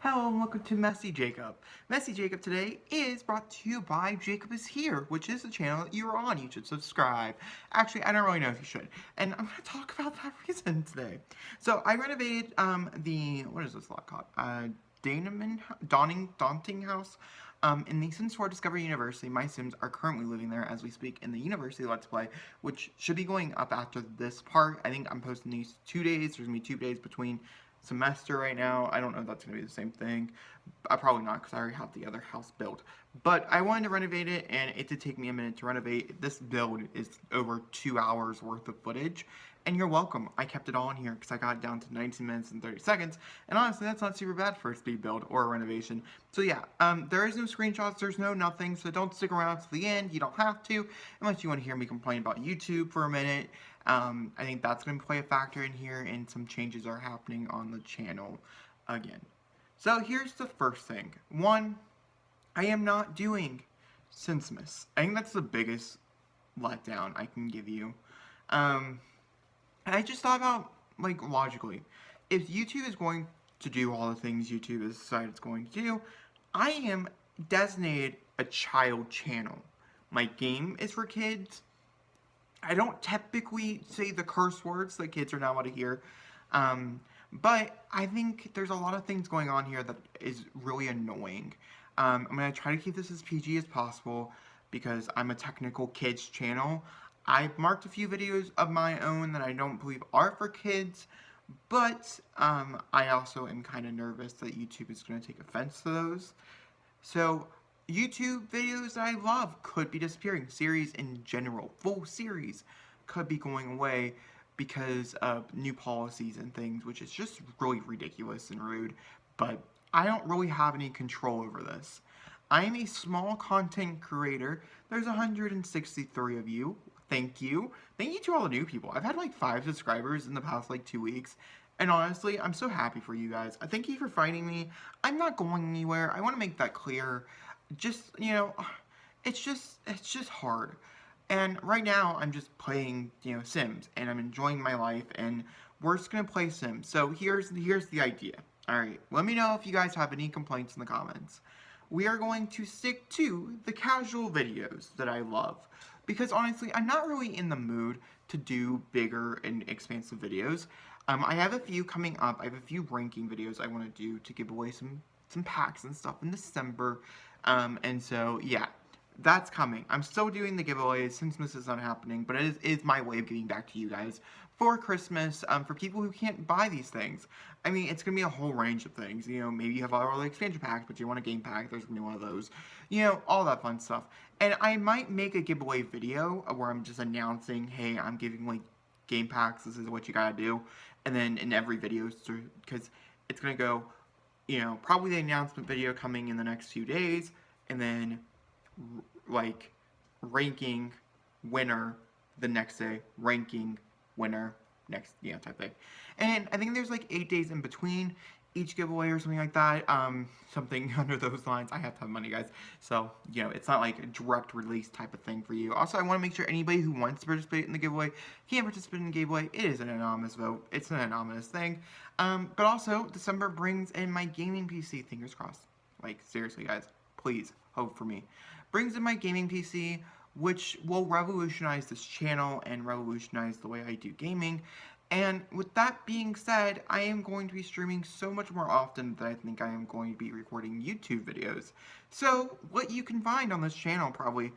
Hello and welcome to Messy Jacob. Messy Jacob today is brought to you by Jacob is Here, which is the channel that you're on. You should subscribe. Actually, I don't really know if you should. And I'm going to talk about that reason today. So I renovated what is this lot called? Daunting House. In the Sims 4 Discovery University, my Sims are currently living there as we speak in the University Let's Play, which should be going up after this part. I think I'm posting these 2 days. There's going to be 2 days between semester right now. I don't know if that's going to be the same thing. Probably not, because I already have the other house built. But I wanted to renovate it, and it did take me a minute to renovate. This build is over 2 hours worth of footage, and you're welcome. I kept it all in here because I got it down to 19 minutes and 30 seconds, and honestly, that's not super bad for a speed build or a renovation. So yeah, there is no screenshots, there's no nothing, so don't stick around to the end. You don't have to, unless you want to hear me complain about YouTube for a minute. I think that's going to play a factor in here, and some changes are happening on the channel again. So here's the first thing. One, I am not doing Simsmas. I think that's the biggest letdown I can give you. I just thought about, like, logically, if YouTube is going to do all the things YouTube has decided it's going to do, I am designated a child channel. My game is for kids. I don't typically say the curse words that kids are not allowed to hear, but I think there's a lot of things going on here that is really annoying. I'm going to try to keep this as PG as possible because I'm a technical kids channel. I've marked a few videos of my own that I don't believe are for kids, but I also am kind of nervous that YouTube is going to take offense to those. So YouTube videos that I love could be disappearing. Series in general, full series, could be going away because of new policies and things, which is just really ridiculous and rude. But I don't really have any control over this. I am a small content creator. There's 163 of you. Thank you. Thank you to all the new people. I've had like 5 subscribers in the past like 2 weeks. And honestly, I'm so happy for you guys. Thank you for finding me. I'm not going anywhere. I want to make that clear. Just, you know, it's just hard. And right now, I'm just playing, Sims, and I'm enjoying my life, and we're just gonna play Sims. So here's the idea. Alright, let me know if you guys have any complaints in the comments. We are going to stick to the casual videos that I love. Because honestly, I'm not really in the mood to do bigger and expansive videos. I have a few coming up. I have a few ranking videos I want to do to give away some packs and stuff in December. And so, yeah, that's coming. I'm still doing the giveaways since this is not happening, but it is my way of giving back to you guys for Christmas, for people who can't buy these things. I mean, it's going to be a whole range of things. Maybe you have all the expansion packs, but you want a game pack, there's going to be one of those. All that fun stuff. And I might make a giveaway video where I'm just announcing, hey, I'm giving, like, game packs, this is what you gotta do. And then in every video, because it's going to go, probably the announcement video coming in the next few days, and then, like, ranking winner the next day, ranking winner next, type thing. And I think there's, like, 8 days in between each giveaway or something like that, something under those lines. I have to have money, guys, so, it's not, like, a direct release type of thing for you. Also, I want to make sure anybody who wants to participate in the giveaway can participate in the giveaway. It is an anonymous vote. It's an anonymous thing, but also, December brings in my gaming PC, fingers crossed. Like, seriously, guys, please, hope for me. Brings in my gaming PC, which will revolutionize this channel and revolutionize the way I do gaming. And with that being said, I am going to be streaming so much more often than I think I am going to be recording YouTube videos. So, what you can find on this channel probably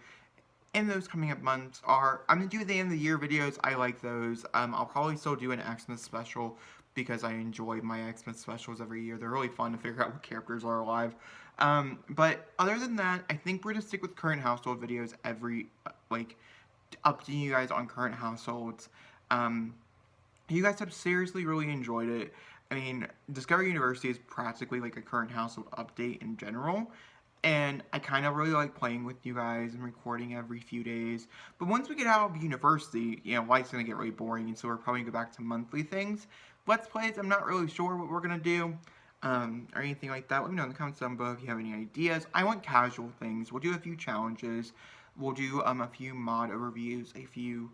in those coming up months are, I'm going to do the end of the year videos. I like those. I'll probably still do an Xmas special because I enjoy my Xmas specials every year. They're really fun to figure out what characters are alive. But other than that, I think we're going to stick with current household videos every, updating you guys on current households. You guys have seriously really enjoyed it. I mean, Discovery University is practically like a current household update in general. And I kind of really like playing with you guys and recording every few days. But once we get out of university, life's going to get really boring. And so we're probably going to go back to monthly things. Let's Plays, I'm not really sure what we're going to do. Or anything like that. Let me know in the comments down below if you have any ideas. I want casual things. We'll do a few challenges. We'll do a few mod overviews, a few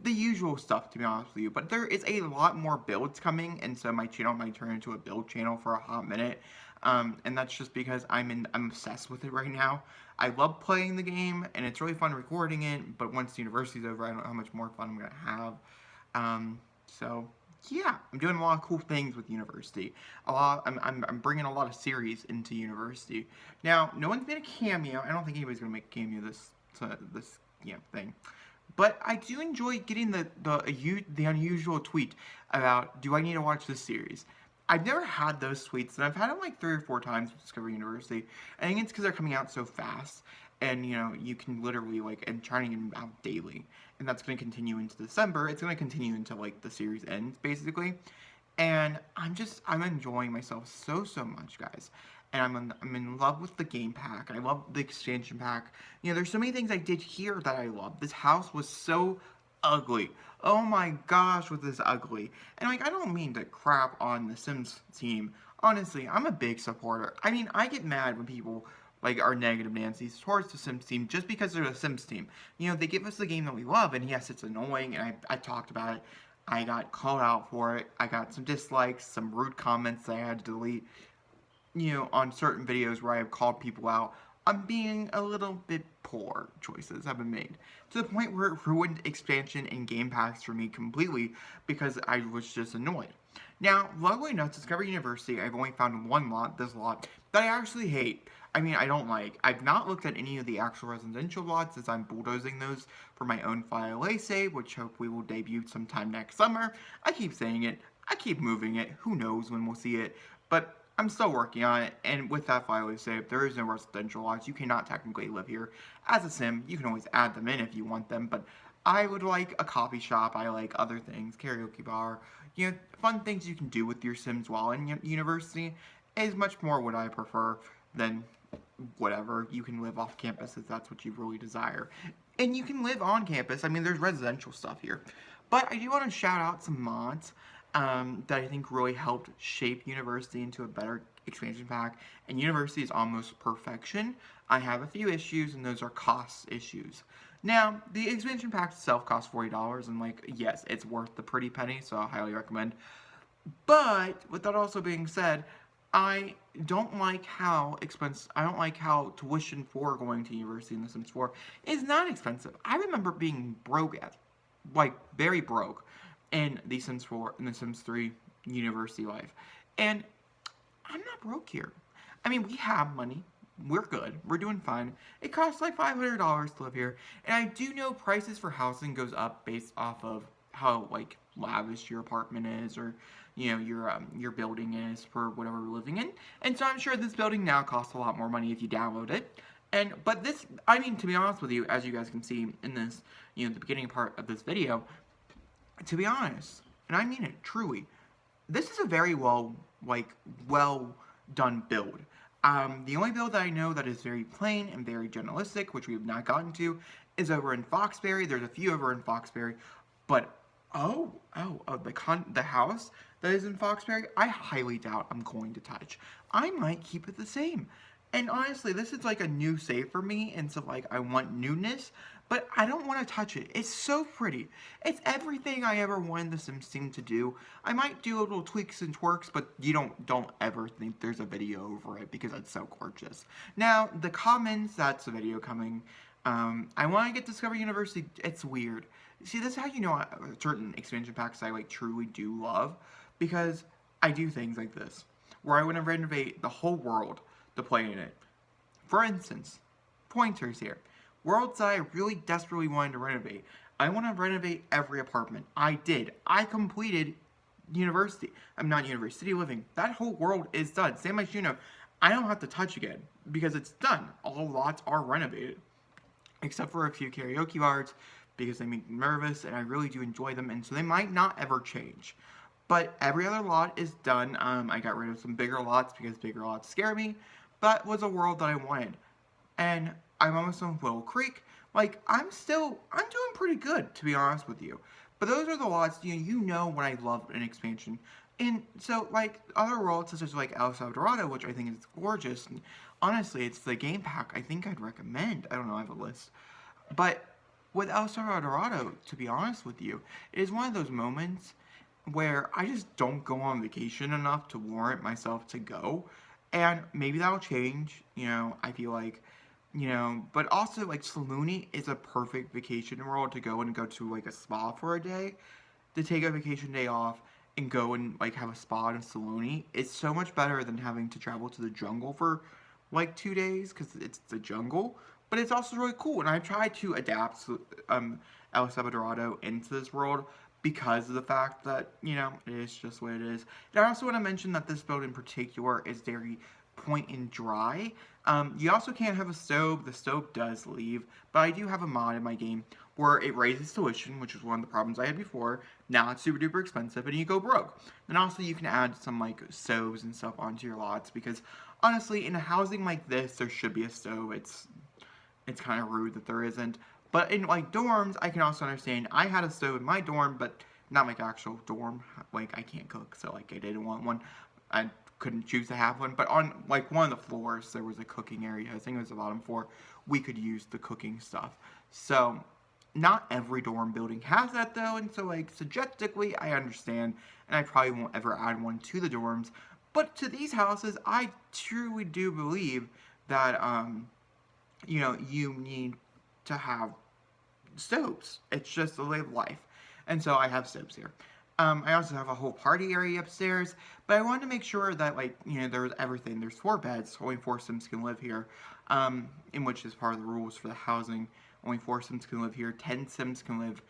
the usual stuff, to be honest with you. But there is a lot more builds coming, and so my channel might turn into a build channel for a hot minute. And that's just because I'm obsessed with it right now. I love playing the game, and it's really fun recording it. But once university's over, I don't know how much more fun I'm gonna have. So yeah, I'm doing a lot of cool things with university. I'm bringing a lot of series into university. Now, no one's made a cameo. I don't think anybody's gonna make a cameo this thing. But I do enjoy getting the unusual tweet about, do I need to watch this series? I've never had those tweets, and I've had them like 3 or 4 times with Discovery University. I think it's because they're coming out so fast, and you can literally and trying to get them out daily, and that's going to continue into December. It's going to continue until the series ends, basically. And I'm enjoying myself so much, guys. And I'm in love with the game pack. I love the expansion pack. There's so many things I did here that I love. This house was so ugly. Oh my gosh, was this ugly. And I don't mean to crap on the Sims team. Honestly, I'm a big supporter. I mean, I get mad when people are negative Nancy's towards the Sims team just because they're the Sims team. They give us the game that we love, and yes, it's annoying, and I talked about it. I got called out for it. I got some dislikes, some rude comments that I had to delete. On certain videos where I have called people out, I'm being a little bit poor choices have been made. To the point where it ruined expansion and game packs for me completely because I was just annoyed. Now, luckily enough, Discovery University, I've only found one lot, this lot, that I actually hate. I mean, I don't like. I've not looked at any of the actual residential lots as I'm bulldozing those for my own file save, which hopefully will debut sometime next summer. I keep saying it. I keep moving it. Who knows when we'll see it. But I'm still working on it, and with that file save, there is no residential lots. You cannot technically live here as a sim. You can always add them in if you want them, but I would like a coffee shop. I like other things, karaoke bar, fun things you can do with your Sims while in university is much more what I prefer than whatever. You can live off campus if that's what you really desire. And you can live on campus. I mean, there's residential stuff here. But I do want to shout out some mods that I think really helped shape University into a better expansion pack. And University is almost perfection. I have a few issues, and those are cost issues. Now, the expansion pack itself costs $40, and yes, it's worth the pretty penny, so I highly recommend. But with that also being said, I don't like how tuition for going to university in The Sims 4 is not expensive. I remember being broke very broke in The Sims 4 and The Sims 3 university life. And I'm not broke here. I mean, we have money. We're good. We're doing fine. It costs $500 to live here. And I do know prices for housing goes up based off of how lavish your apartment is, or your building is for whatever we're living in. And so I'm sure this building now costs a lot more money if you download it. But this, I mean, to be honest with you, as you guys can see in this, the beginning part of this video, to be honest, and I mean it truly, this is a very well done build. The only build that I know that is very plain and very generalistic, which we have not gotten to, is over in Foxbury. There's a few over in Foxbury, but the house that is in Foxbury, I highly doubt I'm going to touch. I might keep it the same. And honestly, this is a new save for me, and so I want newness, but I don't want to touch it. It's so pretty. It's everything I ever wanted the Sims team to do. I might do little tweaks and twerks, but you don't ever think there's a video over it because it's so gorgeous. Now, the Commons, that's a video coming. I want to get Discovery University. It's weird. See, this is how you know certain expansion packs I truly do love, because I do things like this, where I want to renovate the whole world to play in it. For instance, pointers here. Worlds that I really desperately wanted to renovate. I want to renovate every apartment. I did. I completed university. I'm not university living. That whole world is done. Same as I don't have to touch again because it's done. All lots are renovated, except for a few karaoke bars because they make me nervous and I really do enjoy them, and so they might not ever change. But every other lot is done. I got rid of some bigger lots because bigger lots scare me. But was a world that I wanted. And I'm almost on Willow Creek. I'm doing pretty good, to be honest with you. But those are the lots, you know when I love an expansion. And so, other worlds, such as, El Salvador, which I think is gorgeous. And honestly, it's the game pack I think I'd recommend. I don't know, I have a list. But with El Dorado, to be honest with you, it is one of those moments where I just don't go on vacation enough to warrant myself to go. And maybe that'll change, I feel like, but also like Saluni is a perfect vacation world to go to like a spa for a day, to take a vacation day off and go and like have a spa in Saloni. It's so much better than having to travel to the jungle for like 2 days because it's the jungle. But it's also really cool, and I've tried to adapt El Salvadorado into this world because of the fact that it is just what it is. And I also want to mention that this build in particular is very point and dry. You also can't have a stove. The stove does leave, but I do have a mod in my game where it raises tuition, which is one of the problems I had before. Now it's super duper expensive and you go broke. And also you can add some like stoves and stuff onto your lots because honestly, in a housing like this, there should be a stove. It's kind of rude that there isn't. But in like dorms, I can also understand. I had a stove in my dorm, but not like actual dorm. Like I can't cook, so like I didn't want one. I couldn't choose to have one. But on like one of the floors, there was a cooking area. I think it was the bottom floor. We could use the cooking stuff. So not every dorm building has that though, and so like subjectively, I understand, and I probably won't ever add one to the dorms. But to these houses, I truly do believe that you need to have stoves. It's just the way of life. And so I have stoves here. I also have a whole party area upstairs, but I wanted to make sure that, like, there's everything. There's 4 beds, only 4 Sims can live here, in which is part of the rules for the housing. Only 4 Sims can live here. 10 Sims can live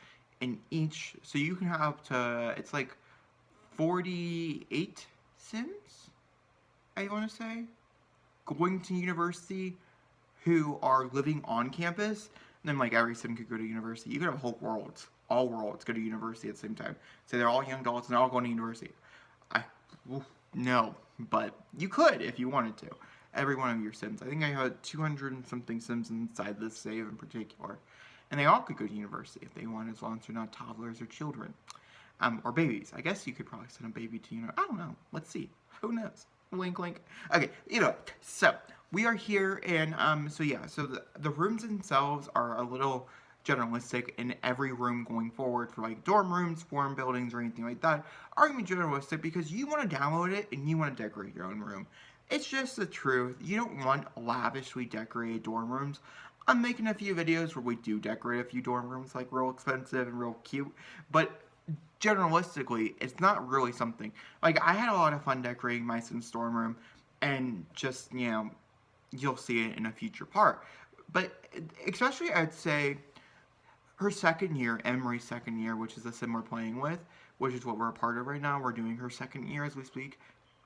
in each. So you can have up to, it's like 48 Sims, I want to say, going to university who are living on campus. And then, like, every sim could go to university. You could have whole worlds, all worlds go to university at the same time. So they're all young adults and they're all going to university. No, but you could if you wanted to. Every one of your sims. I think I had 200 and something sims inside this save in particular. And they all could go to university if they want, as long as they're not toddlers or children. Or babies. I guess you could probably send a baby to university. I don't know. Let's see. Who knows? Link, link. Okay, so we are here, and so the rooms themselves are a little generalistic, in every room going forward for like dorm rooms, form buildings, or anything like that are going to be generalistic because you want to download it and you want to decorate your own room. It's just the truth. You don't want lavishly decorated dorm rooms. I'm making a few videos where we do decorate a few dorm rooms, like real expensive and real cute, but generalistically, it's not really something. Like, I had a lot of fun decorating my Sims dorm room, and just, you'll see it in a future part. But especially, I'd say, her second year, Emery's second year, which is the sim we're playing with, which is what we're a part of right now. We're doing her second year as we speak.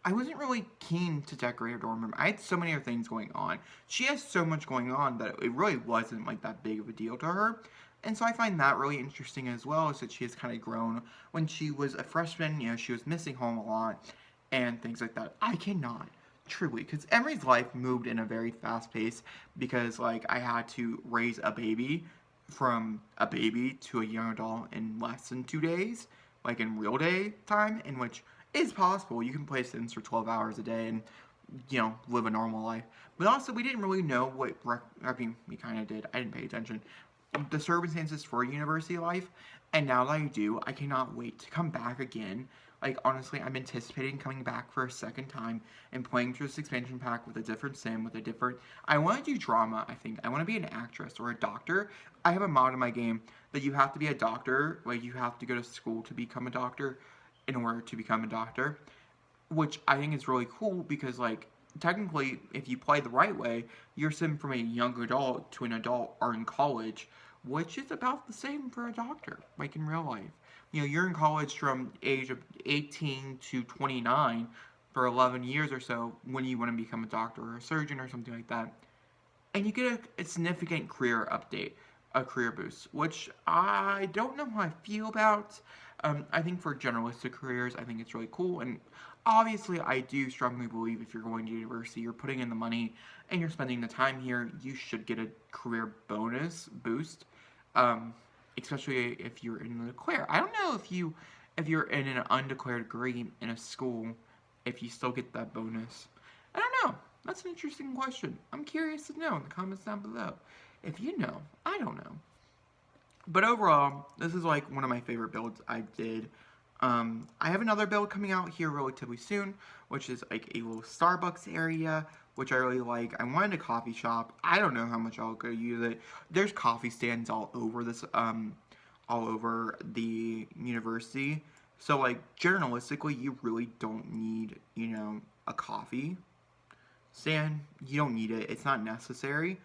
I wasn't really keen to decorate her dorm room. I had so many other things going on. She has so much going on that it really wasn't like that big of a deal to her. And so I find that really interesting as well, is that she has kind of grown. When she was a freshman, she was missing home a lot and things like that. I cannot, truly, because Emery's life moved in a very fast pace because, like, I had to raise a baby from a baby to a young adult in less than 2 days, like in real day time, in which is possible. You can play Sims for 12 hours a day and, live a normal life. But also, we didn't really know what, we kind of did. I didn't pay attention. The circumstances for university life, and now that I do, I cannot wait to come back again. Like, honestly, I'm anticipating coming back for a second time and playing through this expansion pack with a different sim, with a different... I want to do drama, I think. I want to be an actress or a doctor. I have a mod in my game that you have to be a doctor, like, you have to go to school to become a doctor in order to become a doctor, which I think is really cool because, like, technically, if you play the right way, your sim from a young adult to an adult are in college, which is about the same for a doctor, like in real life. You're in college from age of 18 to 29 for 11 years or so when you want to become a doctor or a surgeon or something like that. And you get a significant career update, a career boost, which I don't know how I feel about. I think for generalistic careers, I think it's really cool. And obviously, I do strongly believe if you're going to university, you're putting in the money, and you're spending the time here, you should get a career bonus boost. Especially if you're in the declare. I don't know if you're in an undeclared degree in a school, if you still get that bonus. I don't know. That's an interesting question. I'm curious to know in the comments down below. If you know, I don't know. But overall, this is like one of my favorite builds I did. I have another build coming out here relatively soon, which is like a little Starbucks area, which I really like. I wanted a coffee shop. I don't know how much I'll go use it. There's coffee stands all over this, all over the university. So like, journalistically, you really don't need, you know, a coffee stand. You don't need it. It's not necessary.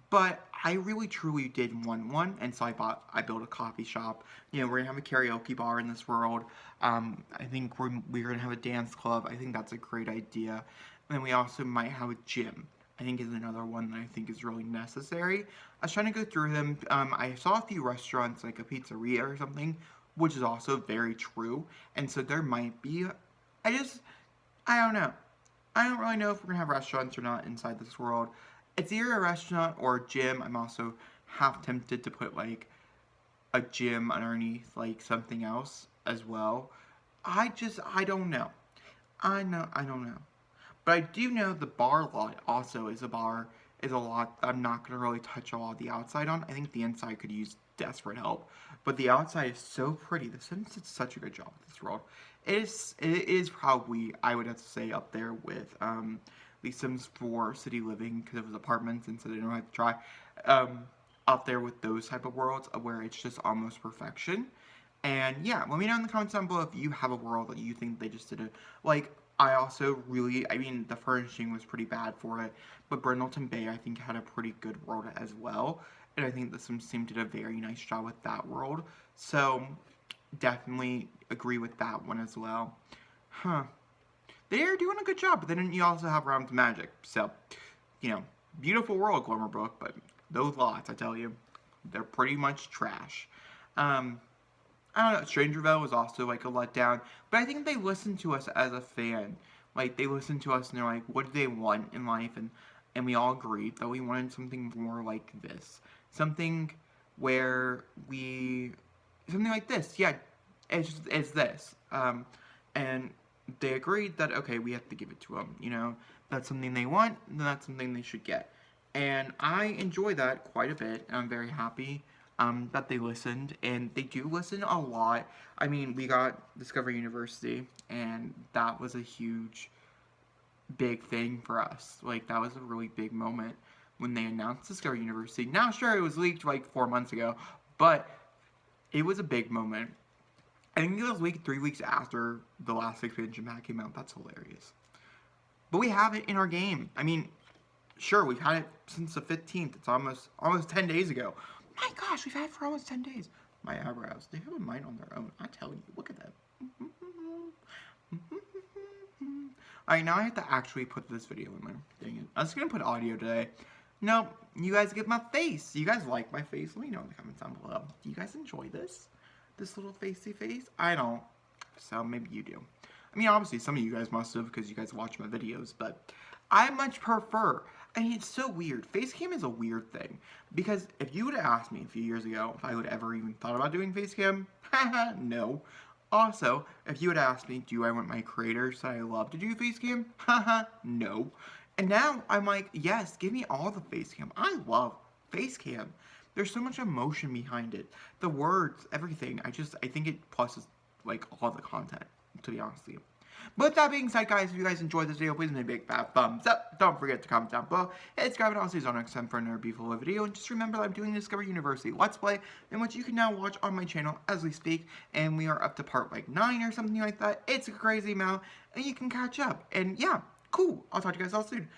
But I really truly did want one, and so I built a coffee shop. You know, we're gonna have a karaoke bar in this world. I think we're gonna have a dance club. I think that's a great idea. And then we also might have a gym. I think is another one that I think is really necessary. I was trying to go through them. I saw a few restaurants, like a pizzeria or something, which is also very true. And so there might be. I don't know. I don't really know if we're gonna have restaurants or not inside this world. It's either a restaurant or a gym. I'm also half tempted to put like a gym underneath like something else as well. I don't know. I don't know. But I do know the bar lot also is a lot I'm not gonna really touch a lot of the outside on. I think the inside could use desperate help. But the outside is so pretty. The Sims did such a good job with this world. It is probably, I would have to say, up there with the Sims 4 City Living, because it was apartments and so they don't have to try. Up there with those type of worlds where it's just almost perfection. And yeah, let me know in the comments down below if you have a world that you think they just did it. Like, I also really, I mean, the furnishing was pretty bad for it, but Brindleton Bay, I think, had a pretty good world as well. And I think the Sims team did a very nice job with that world. So, definitely agree with that one as well. Huh. They are doing a good job, but then you also have Realms of Magic. So, you know, beautiful world, Glimmerbrook, but those lots, I tell you, they're pretty much trash. I don't know, Strangerville was also like a letdown, but I think they listened to us as a fan. Like, they listened to us and they're like, what do they want in life? And we all agreed that we wanted something more like this. Something where something like this, yeah, it's this. And they agreed that, okay, we have to give it to them, you know, that's something they want, then that's something they should get. And I enjoy that quite a bit, and I'm very happy that they listened, and they do listen a lot. I mean, we got Discovery University, and that was a huge, big thing for us. Like, that was a really big moment when they announced Discovery University. Now, sure, it was leaked like 4 months ago, but it was a big moment. I think it was leaked 3 weeks after the last expansion pack came out. That's hilarious. But we have it in our game. I mean, sure, we've had it since the 15th. It's almost 10 days ago. My gosh, we've had it for almost 10 days. My eyebrows, they have a mind on their own. I tell you, look at that. Alright, now I have to actually put this video in there. Dang it. I was going to put audio today. No, you guys get my face. You guys like my face? Let me know in the comments down below. Do you guys enjoy this? This little facey face? I don't. So maybe you do. I mean, obviously, some of you guys must have because you guys watch my videos, but I much prefer. I mean, it's so weird. Facecam is a weird thing because if you would have asked me a few years ago if I would ever even thought about doing facecam, haha, no. Also, if you would ask me, do I want my creators that I love to do facecam, haha, no. And now I'm like, yes, give me all the facecam. I love facecam. There's so much emotion behind it. The words, everything. I think it pluses like all the content, to be honest with you. But with that being said, guys, if you guys enjoyed this video, please give me a big fat thumbs up. Don't forget to comment down below. Hit subscribe and I'll see you on next time for another beautiful video. And just remember that I'm doing Discovery University Let's Play, in which you can now watch on my channel as we speak. And we are up to part like 9 or something like that. It's a crazy amount, and you can catch up. And yeah, cool. I'll talk to you guys all soon.